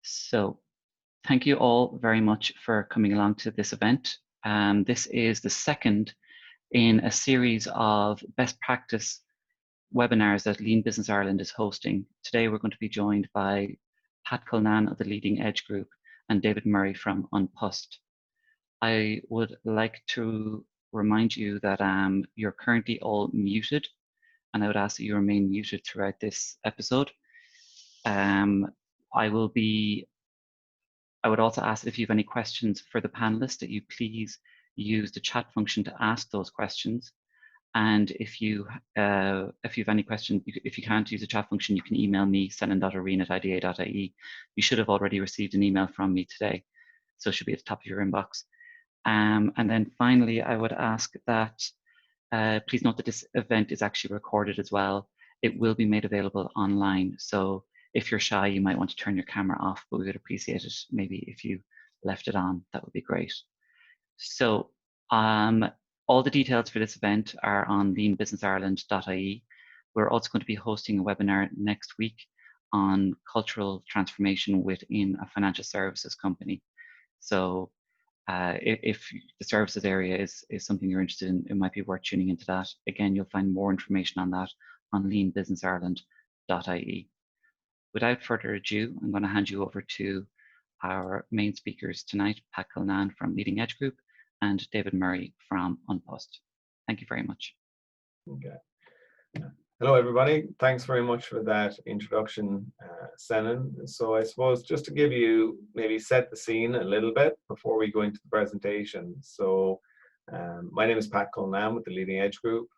So thank you all very much for coming along to this event. This is the second in a series of best practice webinars that Lean Business Ireland is hosting. Today we're going to be joined by Pat Culnan of the Leading Edge Group and David Murray from Unpost. I would like to remind you that you're currently all muted, and I would ask that you remain muted throughout this episode. I would also ask if you have any questions for the panelists that you please use the chat function to ask those questions. And if you have any questions, if you can't use the chat function, you can email me, senan.areen@ida.ie. You should have already received an email from me today, so it should be at the top of your inbox. And then finally, I would ask that please note that this event is actually recorded as well. It will be made available online. So if you're shy, you might want to turn your camera off, but we would appreciate it maybe if you left it on. That would be great. So all the details for this event are on leanbusinessireland.ie. We're also going to be hosting a webinar next week on cultural transformation within a financial services company. So if the services area is something you're interested in, it might be worth tuning into that. Again, you'll find more information on that on leanbusinessireland.ie. Without further ado, I'm going to hand you over to our main speakers tonight, Pat Culnan from Leading Edge Group and David Murray from Unpost. Thank you very much. Okay. Hello, everybody. Thanks very much for that introduction, Senan. So I suppose just to give you, maybe set the scene a little bit before we go into the presentation. So my name is Pat Culnan with the Leading Edge Group.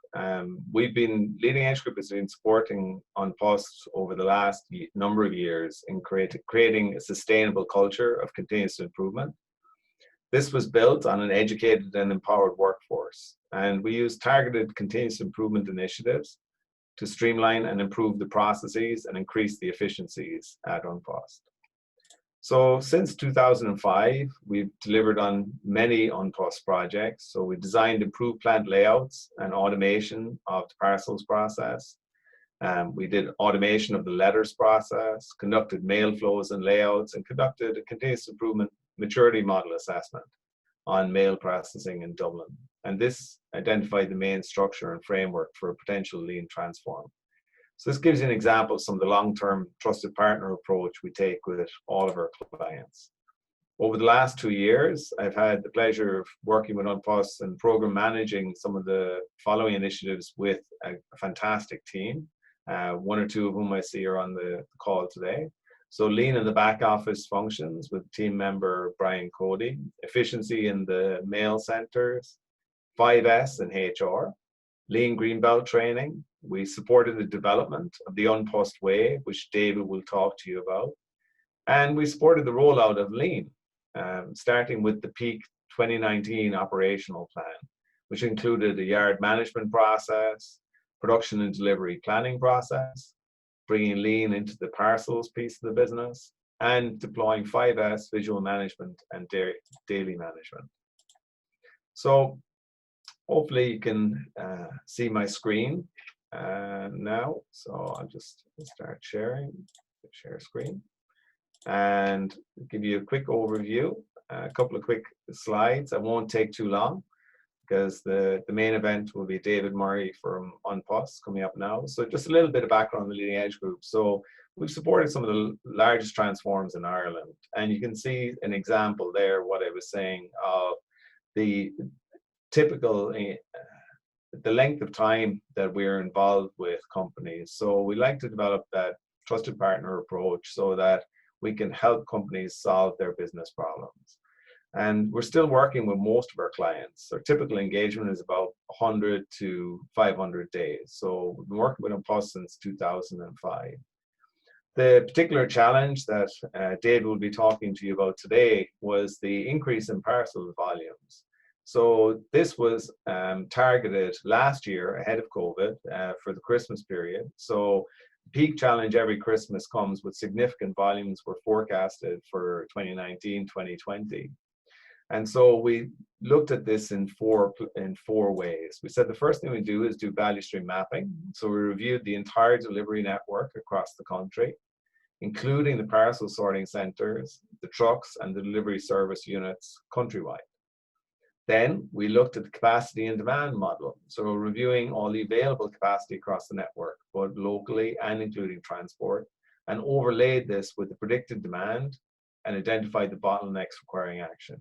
Leading Edge Group has been supporting Unpost over the last number of years in creating a sustainable culture of continuous improvement. This was built on an educated and empowered workforce, and we use targeted continuous improvement initiatives to streamline and improve the processes and increase the efficiencies at Unpost. So since 2005, we've delivered on many Unpost projects. So we designed improved plant layouts and automation of the parcels process. We did automation of the letters process, conducted mail flows and layouts, and conducted a continuous improvement maturity model assessment on mail processing in Dublin. And this identified the main structure and framework for a potential lean transform. So this gives you an example of some of the long-term trusted partner approach we take with all of our clients. Over the last 2 years, I've had the pleasure of working with Unpost and program managing some of the following initiatives with a fantastic team. One or two of whom I see are on the call today. So lean in the back office functions with team member Brian Cody, efficiency in the mail centers, 5S and HR, lean greenbelt training. We supported the development of the Unpost Way, which David will talk to you about. And we supported the rollout of lean, starting with the peak 2019 operational plan, which included a yard management process, production and delivery planning process, bringing lean into the parcels piece of the business, and deploying 5S visual management and daily management. So hopefully you can see my screen now. So I'll just start sharing, share screen, and give you a quick overview, a couple of quick slides. I won't take too long, because the main event will be David Murray from Unpost coming up now. So just a little bit of background on the Leading Edge Group. So we've supported some of the largest transforms in Ireland. And you can see an example there, what I was saying, of the typical, the length of time that we're involved with companies. So we like to develop that trusted partner approach so that we can help companies solve their business problems. And we're still working with most of our clients. Our typical engagement is about 100 to 500 days. So we've been working with Unpost since 2005. The particular challenge that David will be talking to you about today was the increase in parcel volumes. So this was targeted last year ahead of COVID for the Christmas period. So peak challenge every Christmas comes with significant volumes were forecasted for 2019, 2020. And so we looked at this in four ways. We said the first thing we do is do value stream mapping. So we reviewed the entire delivery network across the country. including the parcel sorting centres, the trucks and the delivery service units countrywide. Then we looked at the capacity and demand model, so reviewing all the available capacity across the network, both locally and including transport, and overlaid this with the predicted demand and identified the bottlenecks requiring action.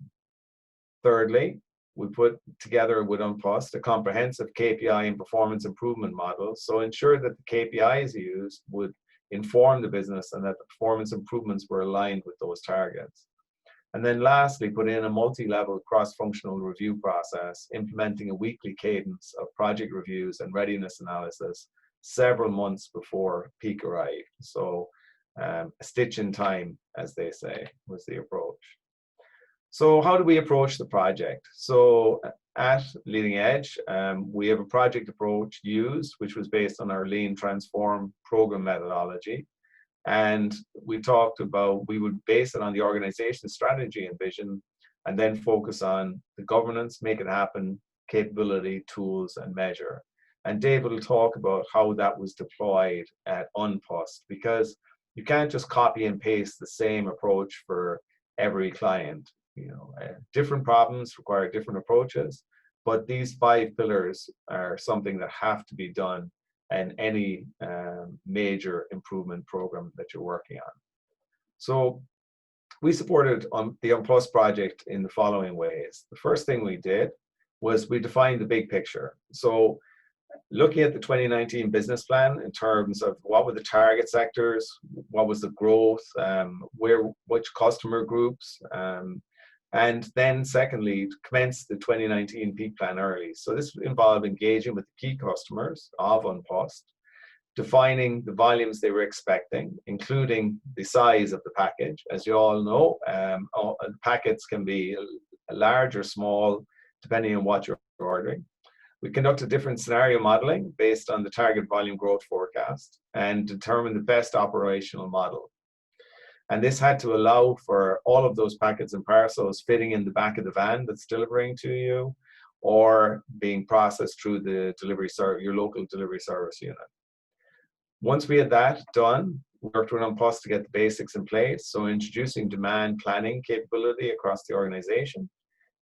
Thirdly, we put together with Unpost a comprehensive KPI and performance improvement model, so ensure that the KPIs used would inform the business and that the performance improvements were aligned with those targets. And then lastly, put in a multi-level cross-functional review process, implementing a weekly cadence of project reviews and readiness analysis several months before peak arrived. So a stitch in time, as they say, was the approach. So how do we approach the project? So at Leading Edge, we have a project approach used, which was based on our Lean Transform program methodology. And we talked about, we would base it on the organization strategy and vision, and then focus on the governance, make it happen, capability, tools, and measure. And Dave will talk about how that was deployed at Unpost, because you can't just copy and paste the same approach for every client. You know, different problems require different approaches, but these 5 pillars are something that have to be done in any major improvement program that you're working on. So we supported the Unpost project in the following ways. The first thing we did was we defined the big picture. So looking at the 2019 business plan in terms of what were the target sectors, what was the growth, which customer groups, and then secondly, commence the 2019 peak plan early. So this involved engaging with the key customers of Unpost, defining the volumes they were expecting, including the size of the package. As you all know, packets can be large or small, depending on what you're ordering. We conducted different scenario modeling based on the target volume growth forecast and determined the best operational model. And this had to allow for all of those packets and parcels fitting in the back of the van that's delivering to you, or being processed through the your local delivery service unit. Once we had that done, we worked with Unpost to get the basics in place. So introducing demand planning capability across the organization,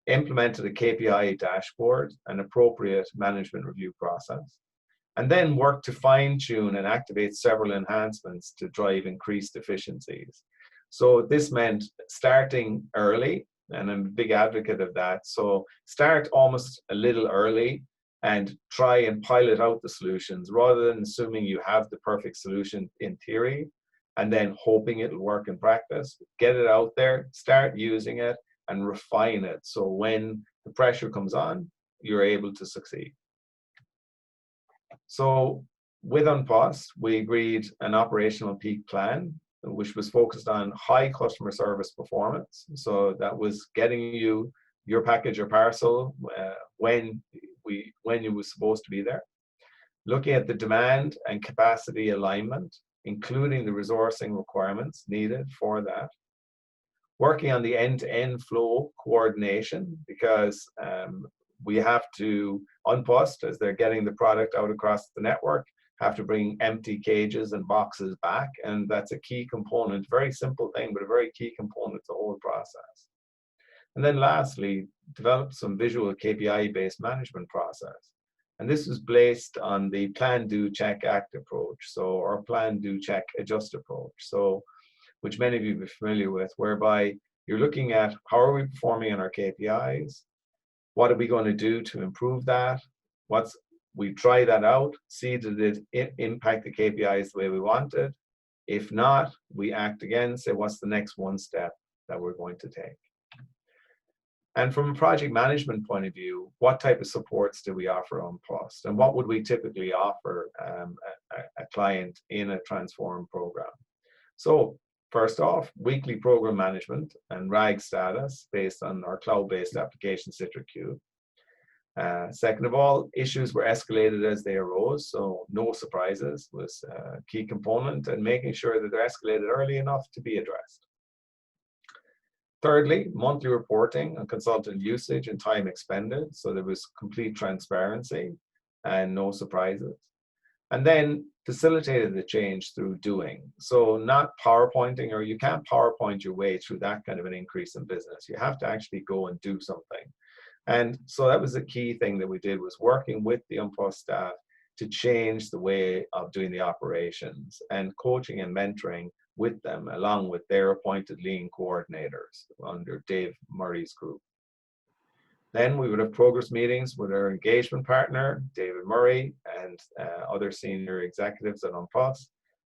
implemented a KPI dashboard, an appropriate management review process, and then worked to fine-tune and activate several enhancements to drive increased efficiencies. So this meant starting early, and I'm a big advocate of that. So start almost a little early and try and pilot out the solutions rather than assuming you have the perfect solution in theory and then hoping it'll work in practice. Get it out there, start using it, and refine it. So when the pressure comes on, you're able to succeed. So with Unpost, we agreed an operational peak plan, which was focused on high customer service performance. So that was getting you your package or parcel when you were supposed to be there. Looking at the demand and capacity alignment, including the resourcing requirements needed for that. Working on the end-to-end flow coordination, because we have to, Unpost, as they're getting the product out across the network, have to bring empty cages and boxes back, and that's a key component, very simple thing, but a very key component to the whole process. And then lastly, develop some visual KPI-based management process. And this was based on the plan, do, check, act approach, so our plan, do, check, adjust approach, so which many of you will be familiar with, whereby you're looking at how are we performing on our KPIs, what are we going to do to improve that, we try that out, see did it impact the KPIs the way we wanted. If not, we act again, say what's the next one step that we're going to take. And from a project management point of view, what type of supports do we offer on Unpost? And what would we typically offer a client in a transform program? So first off, weekly program management and RAG status based on our cloud-based application CitraQ. Second of all, issues were escalated as they arose, so no surprises was a key component, and making sure that they're escalated early enough to be addressed. Thirdly, monthly reporting on consultant usage and time expended, so there was complete transparency and no surprises. and then facilitated the change through doing. So not PowerPointing, or you can't PowerPoint your way through that kind of an increase in business. You have to actually go and do something. And so that was the key thing that we did, was working with the Unpost staff to change the way of doing the operations, and coaching and mentoring with them, along with their appointed lean coordinators under Dave Murray's group. Then we would have progress meetings with our engagement partner, David Murray, and other senior executives at Unpost.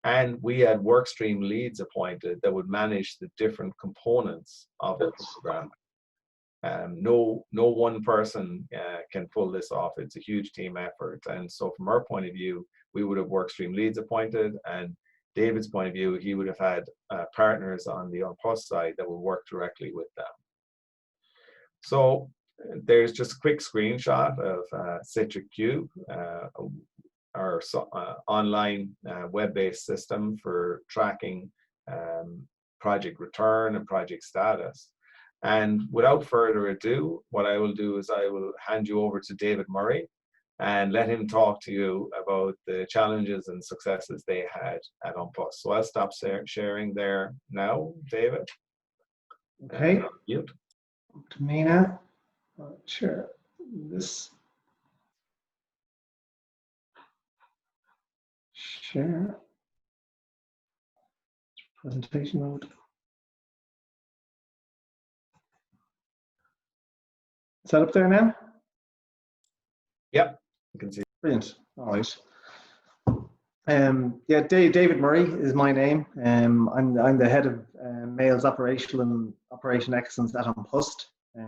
And we had work stream leads appointed that would manage the different components of the program. No one person can pull this off. It's a huge team effort. And so from our point of view, we would have work stream leads appointed, and David's point of view, he would have had partners on the Unpost side that would work directly with them. So there's just a quick screenshot of Citric Cube, our online web-based system for tracking project return and project status. And without further ado, what I will do is I will hand you over to David Murray and let him talk to you about the challenges and successes they had at Unpost. So I'll stop sharing there now, David. Okay. Mute. Up to me now. I'll share this. Share. Presentation mode. Is that up there now? Yep, you can see. Brilliant. All right. Yeah, David Murray is my name. I'm the head of Mails Operational and Operation Excellence at Unpost. And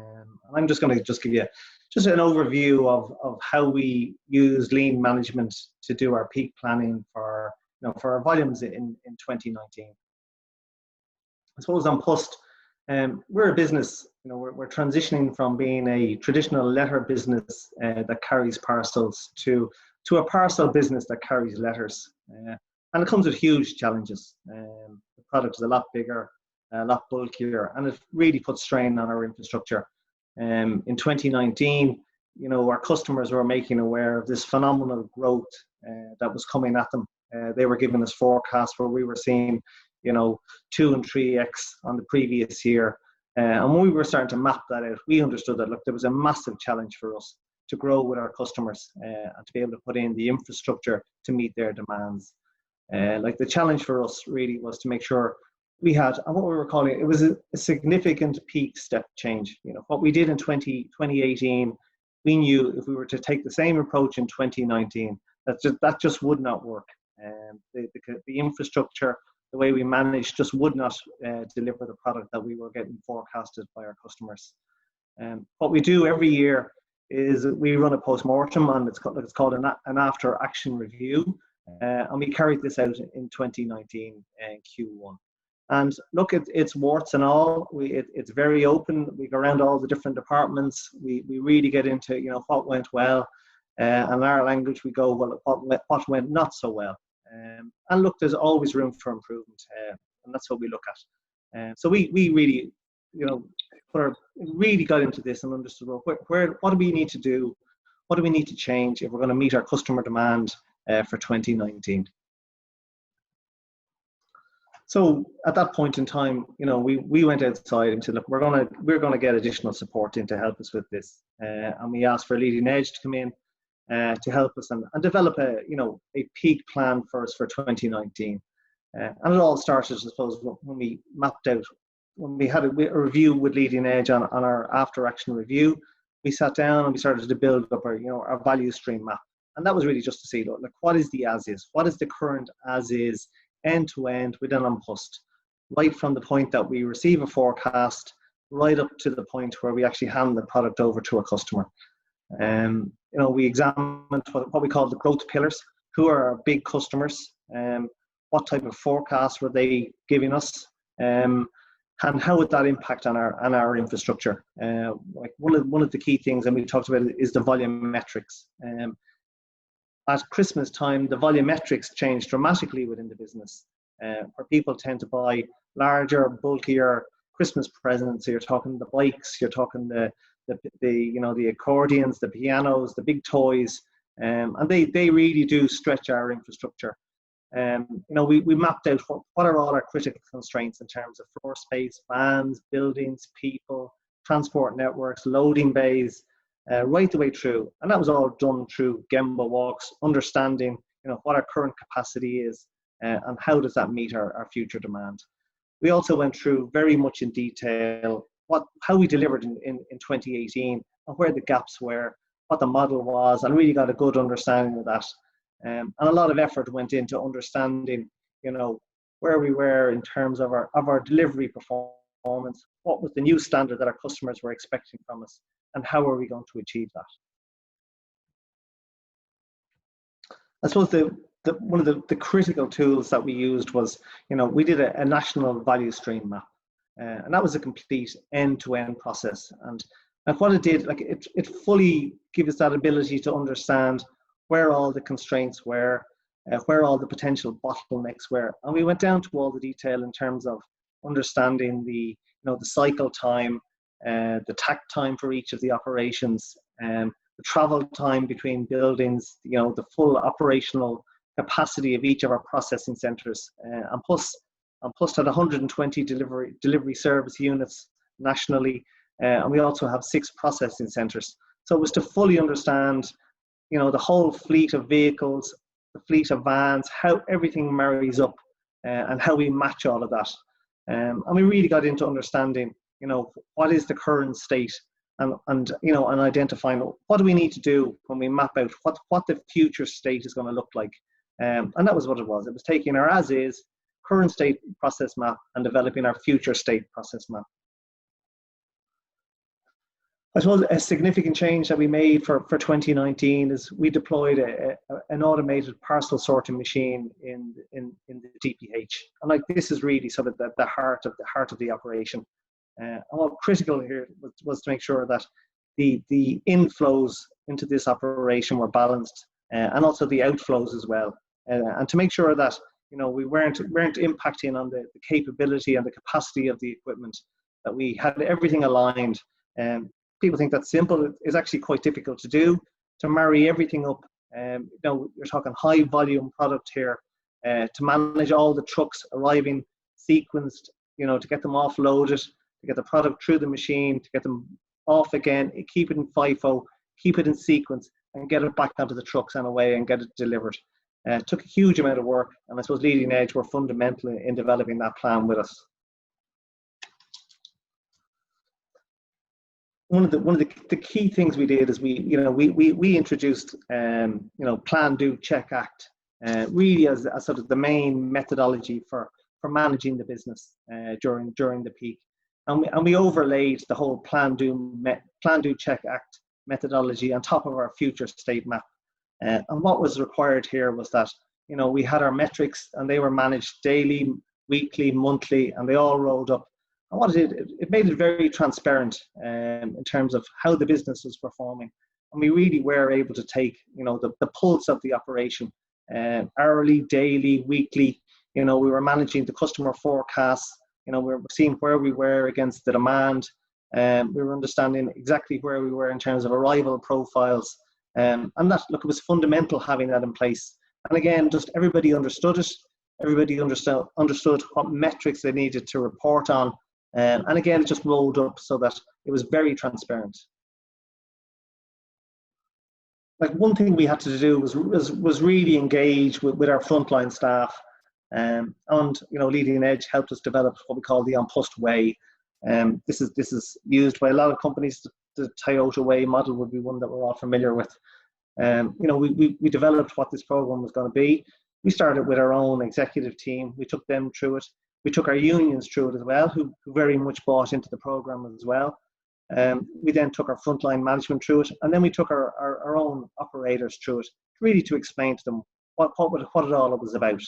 I'm just going to give you just an overview of how we use lean management to do our peak planning for our volumes in 2019. I suppose Unpost, we're a business. We're transitioning from being a traditional letter business that carries parcels to a parcel business that carries letters, and it comes with huge challenges. The product is a lot bigger, a lot bulkier, and it really puts strain on our infrastructure. In 2019, our customers were making aware of this phenomenal growth that was coming at them. They were giving us forecasts where we were seeing 2 and 3x on the previous year. And when we were starting to map that out, we understood that, look, there was a massive challenge for us to grow with our customers and to be able to put in the infrastructure to meet their demands. Like the challenge for us really was to make sure we had, and what we were calling, it was a significant peak step change. What we did in 2018, we knew if we were to take the same approach in 2019, that just would not work. The infrastructure, the way we managed, just would not deliver the product that we were getting forecasted by our customers. What we do every year is we run a post-mortem, and it's called an after-action review, and we carried this out in 2019 Q1. And look, it's warts and all. It's very open. We go around all the different departments. We really get into what went well, and in our language we go, well, what went not so well. And look, there's always room for improvement, and that's what we look at. So we really, really got into this and understood, well, what do we need to do? What do we need to change if we're going to meet our customer demand for 2019? So at that point in time, we went outside and said, look, we're going to get additional support in to help us with this, and we asked for Leading Edge to come in to help us and develop a peak plan for us for 2019. And it all started, I suppose, when we mapped out, when we had a review with Leading Edge on our after action review. We sat down and we started to build up our value stream map. And that was really just to see, look, what is the as is? What is the current as is end to end within Unpost? Right from the point that we receive a forecast, right up to the point where we actually hand the product over to a customer. We examined what we call the growth pillars. Who are our big customers? What type of forecasts were they giving us? And how would that impact on our infrastructure? Like one of the key things, and we talked about it, is the volumetrics. At Christmas time, the volumetrics changed dramatically within the business, where people tend to buy larger, bulkier Christmas presents. So you're talking the bikes, you're talking the accordions, the pianos, the big toys. And they really do stretch our infrastructure. We mapped out what are all our critical constraints in terms of floor space, vans, buildings, people, transport networks, loading bays, right the way through. And that was all done through Gemba walks, understanding what our current capacity is and how does that meet our future demand. We also went through very much in detail how we delivered in 2018 and where the gaps were, what the model was, and really got a good understanding of that. And a lot of effort went into understanding, where we were in terms of our delivery performance, what was the new standard that our customers were expecting from us, and how are we going to achieve that. I suppose one of the critical tools that we used was, we did a national value stream map, and that was a complete end-to-end process. And what it did, it fully gives us that ability to understand where all the constraints were, where all the potential bottlenecks were, and we went down to all the detail in terms of understanding the cycle time, the takt time for each of the operations, the travel time between buildings, the full operational capacity of each of our processing centres, and plus at 120 delivery service units nationally, and we also have 6 processing centres. So it was to fully understand, the whole fleet of vehicles, the fleet of vans, how everything marries up, and how we match all of that. And we really got into understanding, what is the current state, and identifying what do we need to do when we map out what the future state is going to look like. And that was what it was. It was taking our as-is current state process map and developing our future state process map. I suppose a significant change that we made for 2019 is we deployed an automated parcel sorting machine in the DPH, and this is really sort of the heart of the operation. And what critical here was to make sure that the inflows into this operation were balanced, and also the outflows as well, and to make sure that we weren't impacting on the capability and the capacity of the equipment, that we had everything aligned. People think that's simple. It's actually quite difficult to do, to marry everything up. You're talking high volume product here, to manage all the trucks arriving sequenced, to get them offloaded, to get the product through the machine, to get them off again, keep it in FIFO, keep it in sequence, and get it back onto the trucks and away and get it delivered. It took a huge amount of work, and I suppose Leading Edge were fundamental in developing that plan with us. One of the key things we did is we introduced Plan, Do, Check, Act, really as sort of the main methodology for managing the business during the peak, and we overlaid the whole Plan, Do, Check, Act methodology on top of our future state map. And what was required here was that we had our metrics, and they were managed daily, weekly, monthly, and they all rolled up. And what it did, it made it very transparent in terms of how the business was performing. And we really were able to take, the pulse of the operation, hourly, daily, weekly. We were managing the customer forecasts. We were seeing where we were against the demand. We were understanding exactly where we were in terms of arrival profiles. And that, it was fundamental having that in place. And again, just everybody understood it. Everybody understood what metrics they needed to report on. And again, it just rolled up so that it was very transparent. One thing we had to do was really engage with our frontline staff, and Leading Edge helped us develop what we call the On Post Way. This is used by a lot of companies. The Toyota Way model would be one that we're all familiar with. We developed what this program was going to be. We started with our own executive team. We took them through it. We took our unions through it as well, who very much bought into the program as well. We then took our frontline management through it, and then we took our own operators through it, really to explain to them what it all was about.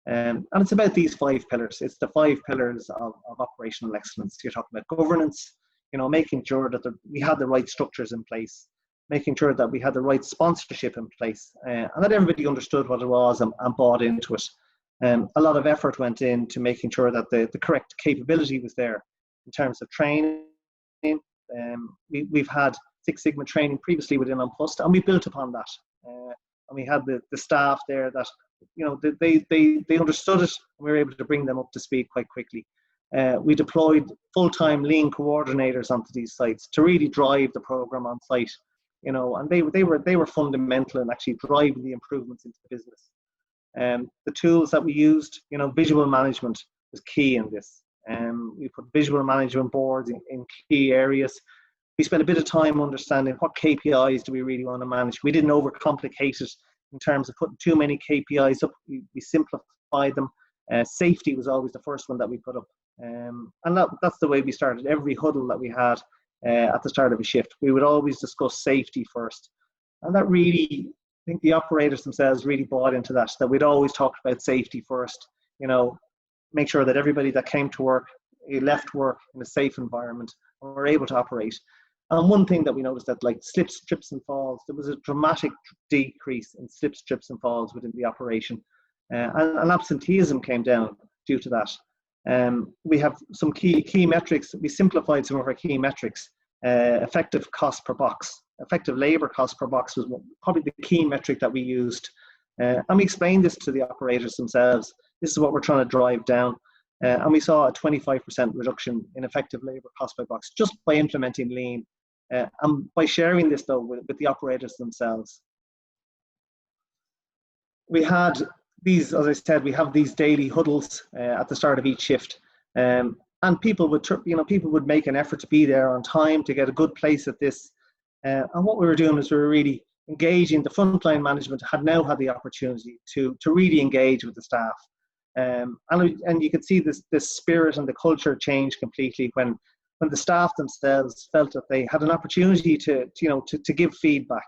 And it's about these 5 pillars. It's the 5 pillars of operational excellence. You're talking about governance, making sure that we had the right structures in place, making sure that we had the right sponsorship in place, and that everybody understood what it was and bought into it. A lot of effort went into making sure that the correct capability was there in terms of training. We've had Six Sigma training previously within Unpost, and we built upon that. and we had the staff there that, you know, they understood it, and we were able to bring them up to speed quite quickly. We deployed full-time lean coordinators onto these sites to really drive the program on site, you know, and they were fundamental in actually driving the improvements into the business. The tools that we used, you know, visual management was key in this. We put visual management boards in key areas. We spent a bit of time understanding what KPIs do we really want to manage. We didn't overcomplicate it in terms of putting too many KPIs up. We simplified them. Safety was always the first one that we put up. And that's the way we started every huddle that we had at the start of a shift. We would always discuss safety first. And that really, I think the operators themselves really bought into that we'd always talk about safety first, you know, make sure that everybody that came to work, left work in a safe environment, and were able to operate. And one thing that we noticed that, like, slips, trips and falls, there was a dramatic decrease in slips, trips and falls within the operation. And absenteeism came down due to that. We have some key metrics. We simplified some of our key metrics. Effective cost per box. Effective labour cost per box was probably the key metric that we used. And we explained this to the operators themselves. This is what we're trying to drive down. And we saw a 25% reduction in effective labour cost per box just by implementing lean. And by sharing this, though, with the operators themselves. We had these, as I said, we have these daily huddles at the start of each shift. And people would make an effort to be there on time to get a good place at this. And what we were doing is we were really engaging. The frontline management had now had the opportunity to really engage with the staff. And you could see this spirit and the culture change completely when the staff themselves felt that they had an opportunity to give feedback.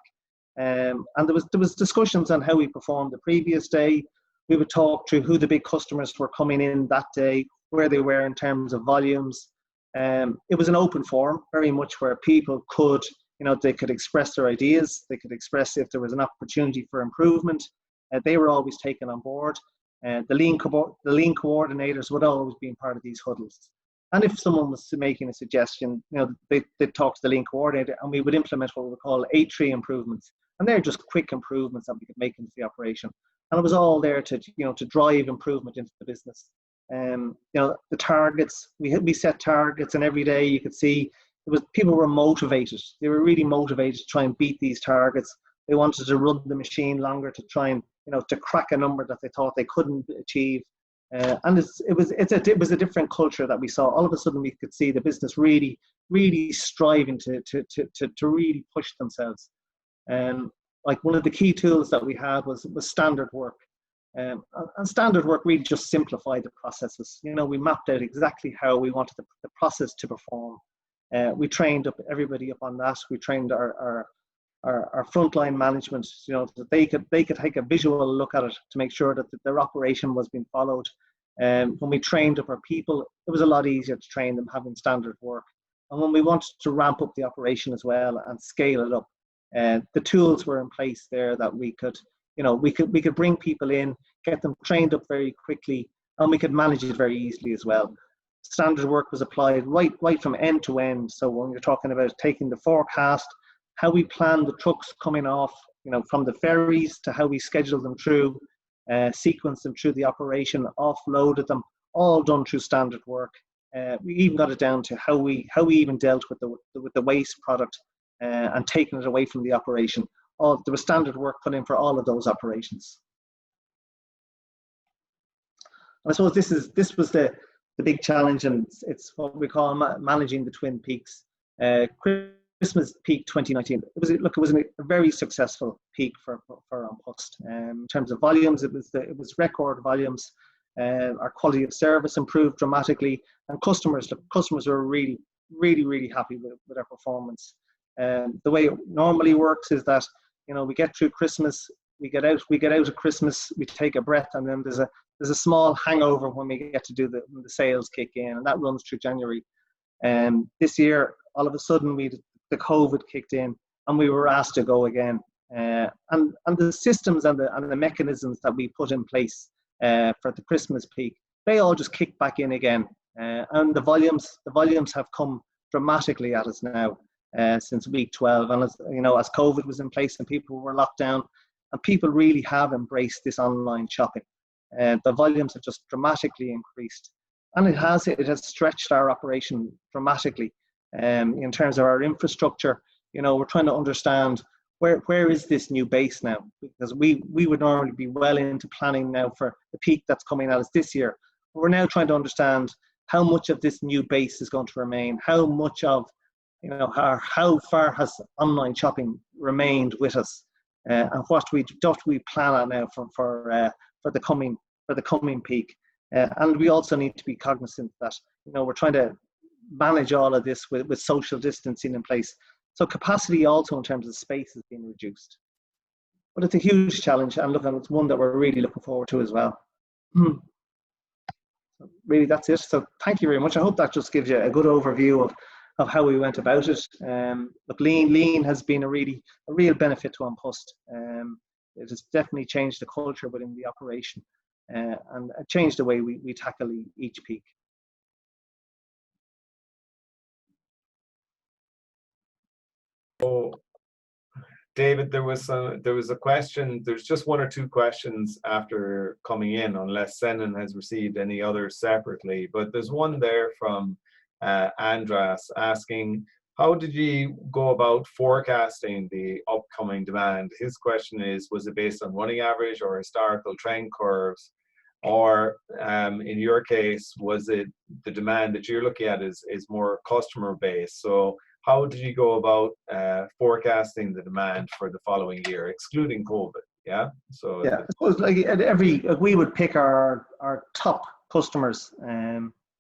And there was discussions on how we performed the previous day. We would talk through who the big customers were coming in that day, where they were in terms of volumes. It was an open forum, very much where people could, they could express their ideas. They could express if there was an opportunity for improvement. They were always taken on board. The lean coordinators would always be part of these huddles. And if someone was making a suggestion, they'd talk to the lean coordinator, and we would implement what we call 8-tree improvements. And they're just quick improvements that we could make into the operation. And it was all there to drive improvement into the business. The targets, we set targets, and every day you could see people were motivated. They were really motivated to try and beat these targets. They wanted to run the machine longer to try and, to crack a number that they thought they couldn't achieve. And it was a different culture that we saw. All of a sudden, we could see the business really, really striving to really push themselves. Like one of the key tools that we had was standard work. And standard work really just simplified the processes. We mapped out exactly how we wanted the process to perform. We trained everybody up on that. We trained our frontline management, that they could take a visual look at it to make sure that their operation was being followed. When we trained up our people, it was a lot easier to train them having standard work. And when we wanted to ramp up the operation as well and scale it up, the tools were in place there that we could bring people in, get them trained up very quickly, and we could manage it very easily as well. Standard work was applied right from end to end. So when you're talking about taking the forecast, how we plan the trucks coming off, from the ferries to how we schedule them through, sequence them through the operation, offloaded them, all done through standard work. We even got it down to how we even dealt with the waste product and taking it away from the operation. There was standard work put in for all of those operations. And I suppose this was the big challenge, and it's what we call managing the twin peaks. Christmas peak 2019. It was a very successful peak for An Post. In terms of volumes, it was record volumes. Our quality of service improved dramatically, and customers were really, really, really happy with our performance. The way it normally works is that we get through Christmas, we get out of Christmas, we take a breath, and then there's a small hangover when we get to when the sales kick in, and that runs through January. This year, all of a sudden, the COVID kicked in, and we were asked to go again. And the systems and the mechanisms that we put in place for the Christmas peak, they all just kicked back in again. And the volumes have come dramatically at us now since week 12. And as COVID was in place and people were locked down, and people really have embraced this online shopping. The volumes have just dramatically increased, and it has stretched our operation dramatically. In terms of our infrastructure, we're trying to understand where is this new base now, because we would normally be well into planning now for the peak that's coming at us this year. We're now trying to understand how much of this new base is going to remain, how much of, how far has online shopping remained with us, and what we plan on now for the coming peak. And we also need to be cognizant that we're trying to manage all of this with social distancing in place. So capacity also in terms of space is being reduced. But it's a huge challenge, and it's one that we're really looking forward to as well. So really, that's it. So thank you very much. I hope that just gives you a good overview of how we went about it. Look, lean has been a real benefit to Unpost. It has definitely changed the culture within the operation, and changed the way we tackle each peak. Oh, David, there was a question. There's just one or two questions after coming in, unless Senan has received any others separately. But there's one there from Andras asking, how did you go about forecasting the upcoming demand? His question is, was it based on running average or historical trend curves? Or in your case, was it the demand that you're looking at is more customer based? So how did you go about forecasting the demand for the following year, excluding COVID? Yeah. So yeah, I suppose we would pick our top customers.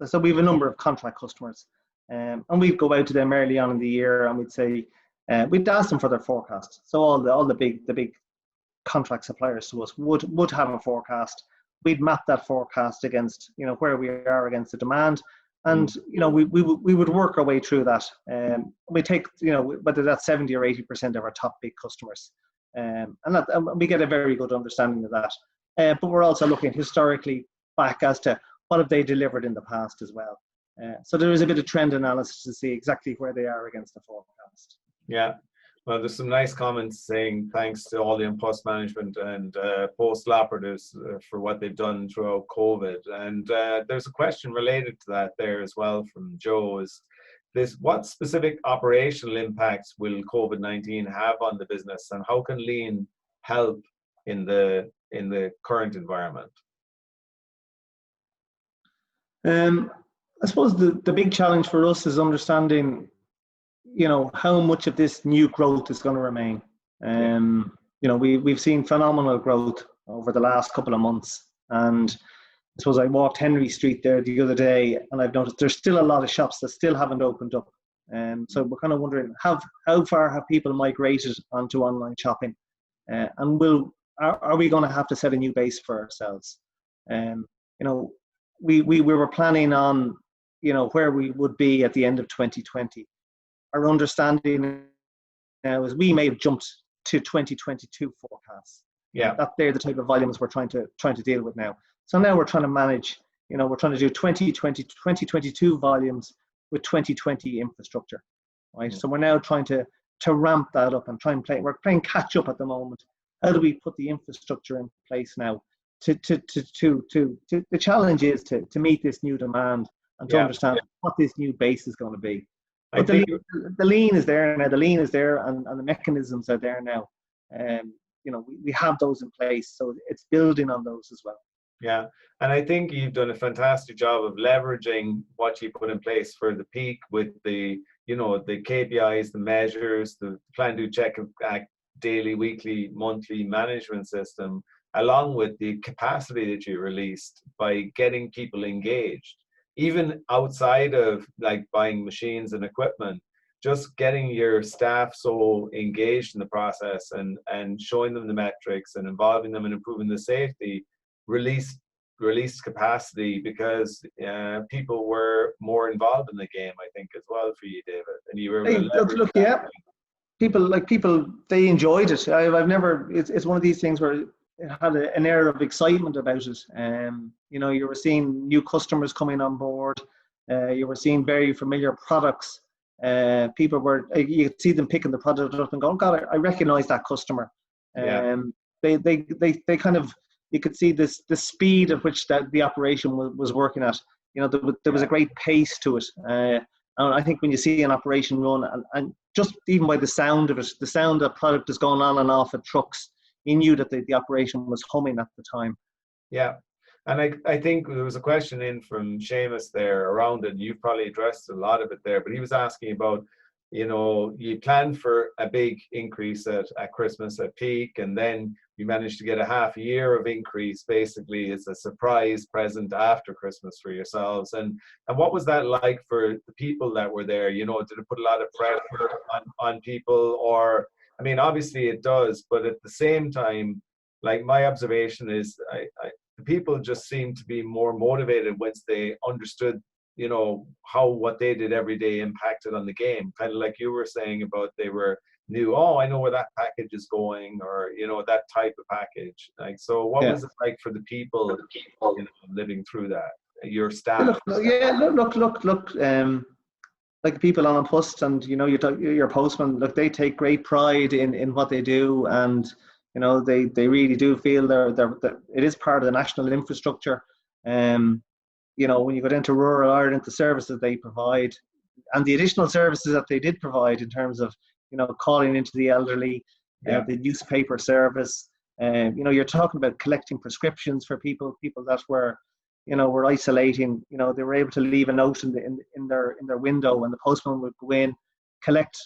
So we have a number of contract customers, and we'd go out to them early on in the year, and we'd say we'd ask them for their forecast. So all the big contract suppliers to us would have a forecast. We'd map that forecast against where we are against the demand. And we would work our way through that. We take whether that's 70 or 80% of our top big customers, and we get a very good understanding of that. But we're also looking historically back as to what have they delivered in the past as well. So there is a bit of trend analysis to see exactly where they are against the forecast. Yeah. Well, there's some nice comments saying thanks to all the Unpost management and postal operatives for what they've done throughout COVID. And there's a question related to that there as well from Joe. Is this, what specific operational impacts will COVID-19 have on the business, and how can Lean help in the current environment? I suppose the big challenge for us is understanding how much of this new growth is going to remain. We've seen phenomenal growth over the last couple of months, and I suppose I walked Henry Street there the other day, and I've noticed there's still a lot of shops that still haven't opened up. So we're kind of wondering how far have people migrated onto online shopping, and are we going to have to set a new base for ourselves? We were planning on where we would be at the end of 2020. Our understanding now is we may have jumped to 2022 forecasts. Yeah, that they're the type of volumes we're trying to deal with now. So now we're trying to manage. We're trying to do 2022 volumes with 2020 infrastructure, right? So we're now trying to ramp that up and we're playing catch up at the moment. How do we put the infrastructure in place now? The challenge is to meet this new demand and to understand what this new base is going to be. But the lean is there now. The lean is there, and the mechanisms are there now. We have those in place, so it's building on those as well. Yeah, and I think you've done a fantastic job of leveraging what you put in place for the peak with the the KPIs, the measures, the plan, do, check, act, daily, weekly, monthly management system, along with the capacity that you released by getting people engaged. Even outside of like buying machines and equipment, just getting your staff so engaged in the process and showing them the metrics and involving them in improving the safety, released capacity, because people were more involved in the game, I think, as well for you, David. And you were people they enjoyed it. I've never. It's one of these things where it had an air of excitement about it. You were seeing new customers coming on board. You were seeing very familiar products. You could see them picking the product up and going, God, I recognize that customer. they kind of, you could see this the speed at which that the operation was working at. You know, there was a great pace to it. And I think when you see an operation run, and just even by the sound of it, the sound of product is going on and off at trucks, you knew that the operation was humming at the time. Yeah. And I think there was a question in from Seamus there around it. You've probably addressed a lot of it there, but he was asking about, you know, you planned for a big increase at Christmas at peak, and then you managed to get a half a year of increase. Basically, it's a surprise present after Christmas for yourselves. And what was that like for the people that were there? You know, did it put a lot of pressure on people? Or, I mean, obviously it does, but at the same time, like my observation is, the people just seemed to be more motivated once they understood, you know, how what they did every day impacted on the game. Kind of like you were saying about they knew, oh, I know where that package is going, or, you know, that type of package. Like, so what was it like for the people, you know, living through that? Your staff? Look. Like people on a post, and you know, your postman, look, they take great pride in what they do, and you know, they really do feel it is part of the national infrastructure. You know, when you go into rural Ireland, the services they provide, and the additional services that they did provide in terms of, you know, calling into the elderly, the newspaper service. You know, you're talking about collecting prescriptions for people that were, you know, were isolating. You know, they were able to leave a note in their window, and the postman would go in, collect.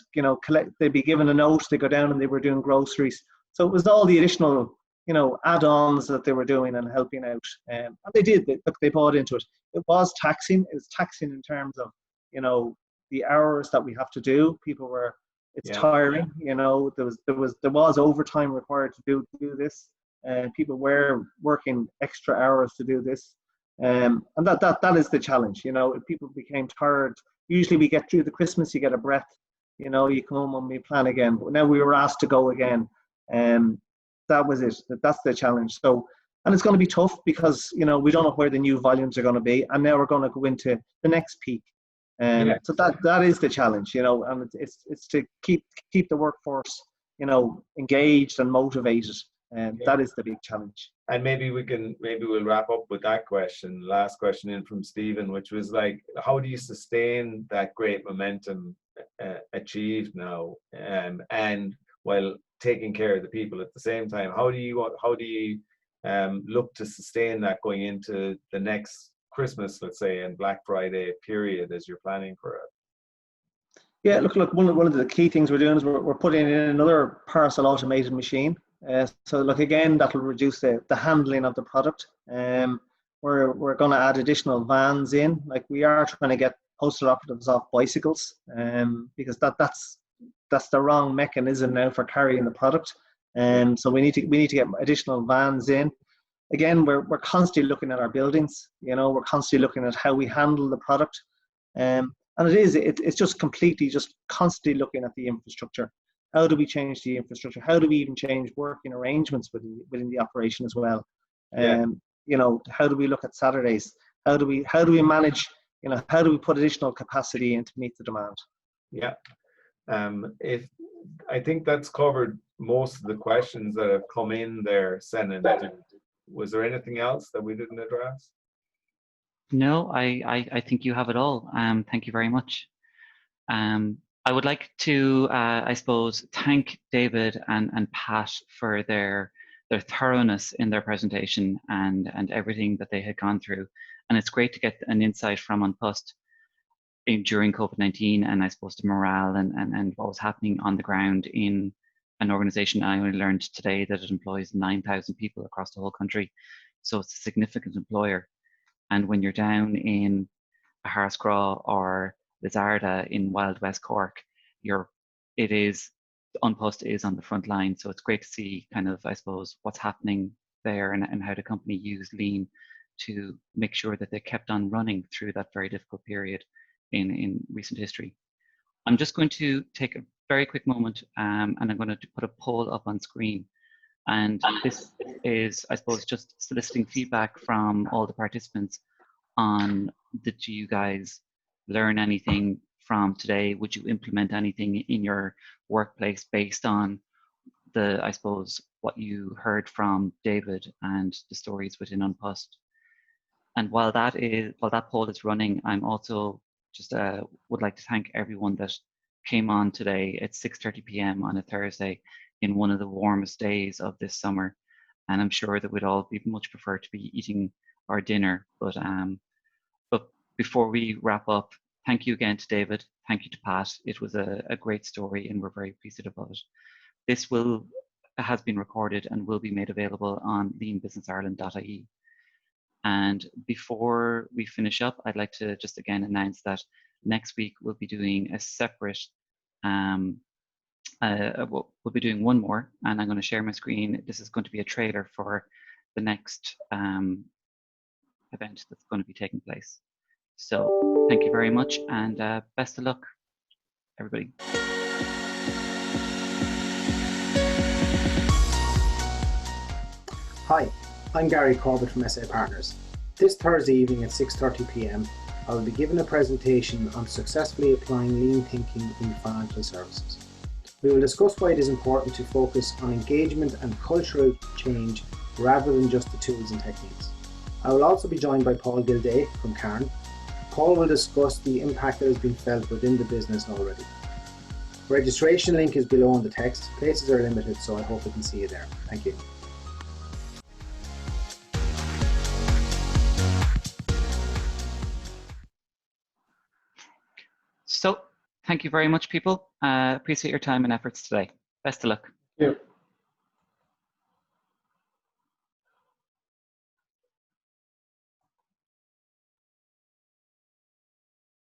They'd be given a note. They go down and they were doing groceries. So it was all the additional, you know, add-ons that they were doing and helping out. And they did. They bought into it. It was taxing. It was taxing in terms of, you know, the hours that we have to do. It's tiring. You know, there was overtime required to do this, and people were working extra hours to do this. And that is the challenge. You know, if people became tired, usually we get through the Christmas, you get a breath. You know, you come home and we plan again. But now we were asked to go again. That was it. That's the challenge. So, and it's going to be tough because, you know, we don't know where the new volumes are going to be, and now we're going to go into the next peak. So that is the challenge, you know, and it's to keep the workforce, you know, engaged and motivated, and that is the big challenge. And maybe we'll wrap up with that question. Last question in from Stephen, which was like, how do you sustain that great momentum achieved now, and while taking care of the people at the same time? How do you look to sustain that going into the next Christmas, let's say, and Black Friday period as you're planning for it? Yeah, look. One of the key things we're doing is we're putting in another parcel automated machine. So look, again, that will reduce the handling of the product. We're going to add additional vans in. Like, we are trying to get postal operatives off bicycles, because that's the wrong mechanism now for carrying the product. So we need to get additional vans in. Again, we're constantly looking at our buildings. You know, we're constantly looking at how we handle the product. And it's just constantly looking at the infrastructure. How do we change the infrastructure? How do we even change working arrangements within the operation as well? You know, how do we look at Saturdays? How do we manage? You know, how do we put additional capacity in to meet the demand? Yeah. If I think that's covered most of the questions that have come in there, Senan. Was there anything else that we didn't address? No, I think you have it all. Thank you very much. I would like to, I suppose, thank David and Pat for their thoroughness in their presentation and everything that they had gone through. And it's great to get an insight from Unpost during COVID-19, and I suppose the morale and what was happening on the ground in an organization. I only learned today that it employs 9,000 people across the whole country. So it's a significant employer. And when you're down in a Harscraw or Lizarda in Wild West Cork, Unpost is on the front line. So it's great to see kind of, I suppose, what's happening there and how the company used Lean to make sure that they kept on running through that very difficult period in recent history. I'm just going to take a very quick moment, and I'm going to put a poll up on screen. And this is, I suppose, just soliciting feedback from all the participants on, did you guys learn anything from today? Would you implement anything in your workplace based on the, I suppose, what you heard from David and the stories within Unpost. And while that poll is running, I'm also just would like to thank everyone that came on today at 6:30 p.m. on a Thursday in one of the warmest days of this summer. And I'm sure that we'd all be much prefer to be eating our dinner. But before we wrap up, thank you again to David. Thank you to Pat. It was a great story and we're very appreciative of it. This has been recorded and will be made available on leanbusinessireland.ie. And before we finish up, I'd like to just again announce that next week we'll be doing a separate, we'll be doing one more, and I'm going to share my screen. This is going to be a trailer for the next event that's going to be taking place. So thank you very much, and best of luck, everybody. Hi, I'm Gary Corbett from SA Partners. This Thursday evening at 6:30 p.m, I will be giving a presentation on successfully applying lean thinking in financial services. We will discuss why it is important to focus on engagement and cultural change rather than just the tools and techniques. I will also be joined by Paul Gilday from Cairn. Paul will discuss the impact that has been felt within the business already. Registration link is below in the text. Places are limited, so I hope we can see you there. Thank you. So thank you very much, people. Appreciate your time and efforts today. Best of luck. Thank you.